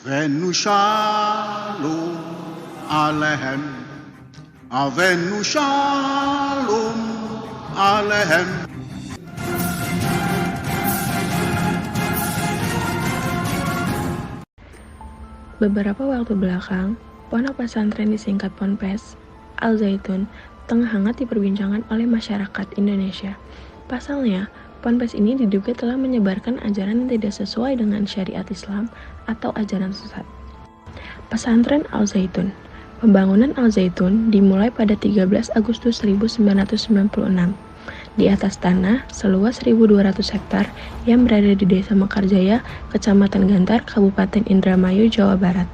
Avenu shalom alehem, Avenu shalom alehem. Beberapa waktu belakang, pondok pesantren disingkat Ponpes Al Zaitun tengah hangat diperbincangkan oleh masyarakat Indonesia. Pasalnya, Ponpes ini diduga telah menyebarkan ajaran yang tidak sesuai dengan syariat Islam atau ajaran sesat. Pesantren Al Zaitun. Pembangunan Al Zaitun dimulai pada 13 Agustus 1996 di atas tanah seluas 1.200 hektar yang berada di Desa Mekarjaya, Kecamatan Gantar, Kabupaten Indramayu, Jawa Barat.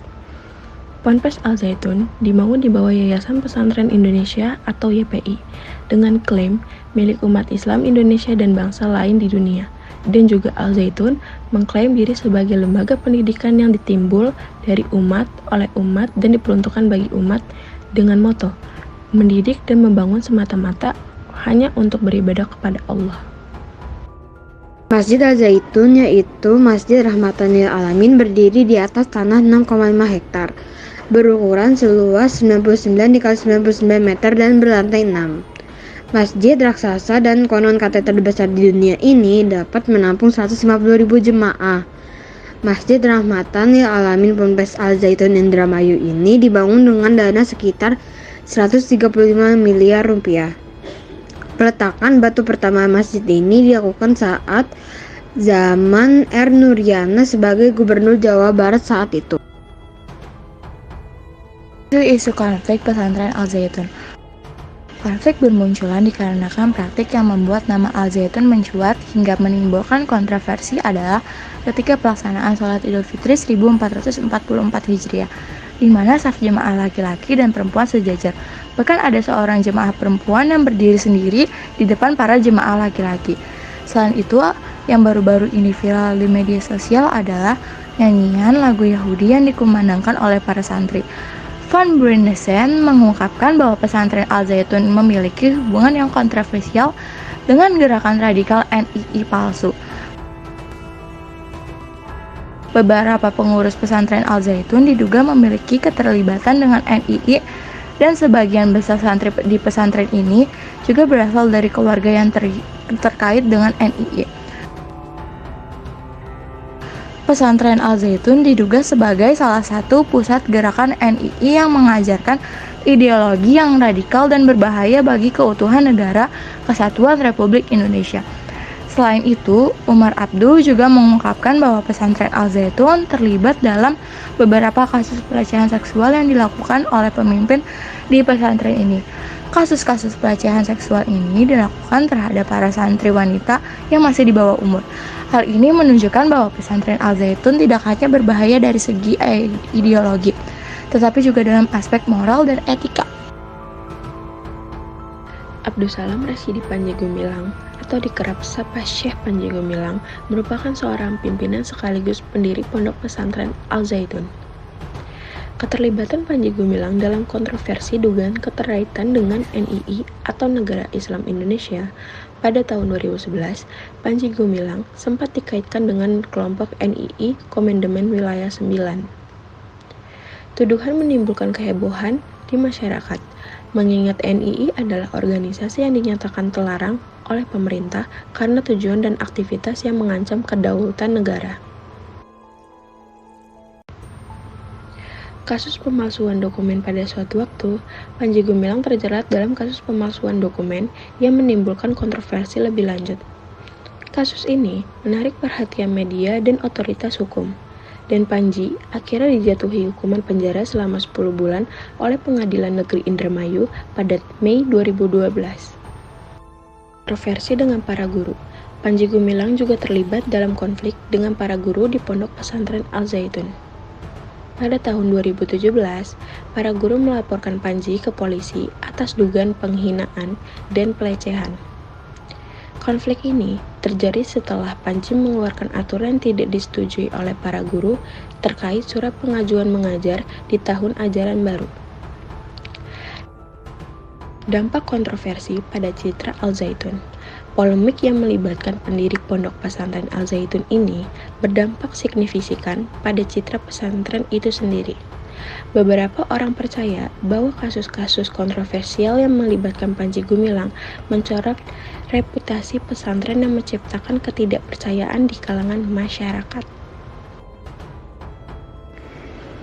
Ponpes Al Zaitun dibangun di bawah Yayasan Pesantren Indonesia atau YPI dengan klaim milik umat Islam Indonesia dan bangsa lain di dunia. Dan juga Al Zaitun mengklaim diri sebagai lembaga pendidikan yang ditimbul dari umat, oleh umat, dan diperuntukkan bagi umat dengan moto mendidik dan membangun semata-mata hanya untuk beribadah kepada Allah. Masjid Al Zaitun yaitu Masjid Rahmatan lil Alamin berdiri di atas tanah 6,5 hektar, berukuran seluas 99 x 99 meter dan berlantai 6. Masjid raksasa dan konon kateter terbesar di dunia ini dapat menampung 150.000 jemaah. Masjid Rahmatan lil Alamin Ponpes Al Zaitun Indramayu ini dibangun dengan dana sekitar 135 miliar rupiah. Peletakan batu pertama masjid ini dilakukan saat zaman R. Nuryana sebagai Gubernur Jawa Barat saat itu. Isu konflik pesantren Al Zaitun. Konflik bermunculan dikarenakan praktik yang membuat nama Al Zaitun mencuat hingga menimbulkan kontroversi adalah ketika pelaksanaan sholat Idul Fitri 1444 Hijriah, di mana saf jemaah laki-laki dan perempuan sejajar. Bahkan ada seorang jemaah perempuan yang berdiri sendiri di depan para jemaah laki-laki. Selain itu, yang baru-baru ini viral di media sosial adalah nyanyian lagu Yahudi yang dikumandangkan oleh para santri. Van Brunnesen mengungkapkan bahwa pesantren Al Zaitun memiliki hubungan yang kontroversial dengan gerakan radikal NII palsu. Beberapa pengurus pesantren Al Zaitun diduga memiliki keterlibatan dengan NII dan sebagian besar santri di pesantren ini juga berasal dari keluarga yang terkait dengan NII. Pesantren Al Zaitun diduga sebagai salah satu pusat gerakan NII yang mengajarkan ideologi yang radikal dan berbahaya bagi keutuhan negara Kesatuan Republik Indonesia. Selain itu, Umar Abduh juga mengungkapkan bahwa pesantren Al Zaitun terlibat dalam beberapa kasus pelecehan seksual yang dilakukan oleh pemimpin di pesantren ini. Kasus-kasus pelecehan seksual ini dilakukan terhadap para santri wanita yang masih di bawah umur. Hal ini menunjukkan bahwa pesantren Al Zaitun tidak hanya berbahaya dari segi ideologi, tetapi juga dalam aspek moral dan etika. Abdussalam Rasyidi Panji Gumilang atau dikerap sapa Syekh Panji Gumilang merupakan seorang pimpinan sekaligus pendiri pondok pesantren Al Zaitun. Keterlibatan Panji Gumilang dalam kontroversi dugaan keterkaitan dengan NII atau Negara Islam Indonesia pada tahun 2011, Panji Gumilang sempat dikaitkan dengan kelompok NII Komandemen Wilayah 9. Tuduhan menimbulkan kehebohan di masyarakat, mengingat NII adalah organisasi yang dinyatakan terlarang oleh pemerintah karena tujuan dan aktivitas yang mengancam kedaulatan negara. Kasus pemalsuan dokumen. Pada suatu waktu, Panji Gumilang terjerat dalam kasus pemalsuan dokumen yang menimbulkan kontroversi lebih lanjut. Kasus ini menarik perhatian media dan otoritas hukum, dan Panji akhirnya dijatuhi hukuman penjara selama 10 bulan oleh Pengadilan Negeri Indramayu pada Mei 2012. Kontroversi dengan para guru. Panji Gumilang juga terlibat dalam konflik dengan para guru di pondok pesantren Al Zaitun. Pada tahun 2017, para guru melaporkan Panji ke polisi atas dugaan penghinaan dan pelecehan. Konflik ini terjadi setelah Panji mengeluarkan aturan tidak disetujui oleh para guru terkait surat pengajuan mengajar di tahun ajaran baru. Dampak kontroversi pada citra Al Zaitun. Polemik yang melibatkan pendiri Pondok Pesantren Al Zaitun ini berdampak signifikan pada citra pesantren itu sendiri. Beberapa orang percaya bahwa kasus-kasus kontroversial yang melibatkan Panji Gumilang mencorot reputasi pesantren dan menciptakan ketidakpercayaan di kalangan masyarakat.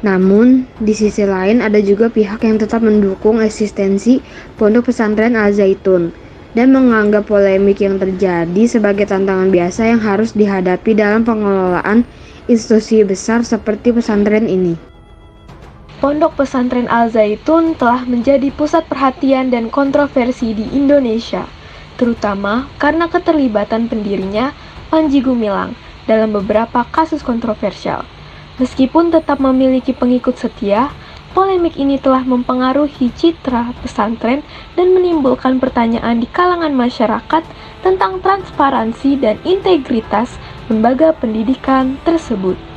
Namun, di sisi lain ada juga pihak yang tetap mendukung eksistensi Pondok Pesantren Al Zaitun dan menganggap polemik yang terjadi sebagai tantangan biasa yang harus dihadapi dalam pengelolaan institusi besar seperti pesantren ini. Pondok Pesantren Al Zaitun telah menjadi pusat perhatian dan kontroversi di Indonesia, terutama karena keterlibatan pendirinya, Panji Gumilang, dalam beberapa kasus kontroversial. Meskipun tetap memiliki pengikut setia, polemik ini telah mempengaruhi citra pesantren dan menimbulkan pertanyaan di kalangan masyarakat tentang transparansi dan integritas lembaga pendidikan tersebut.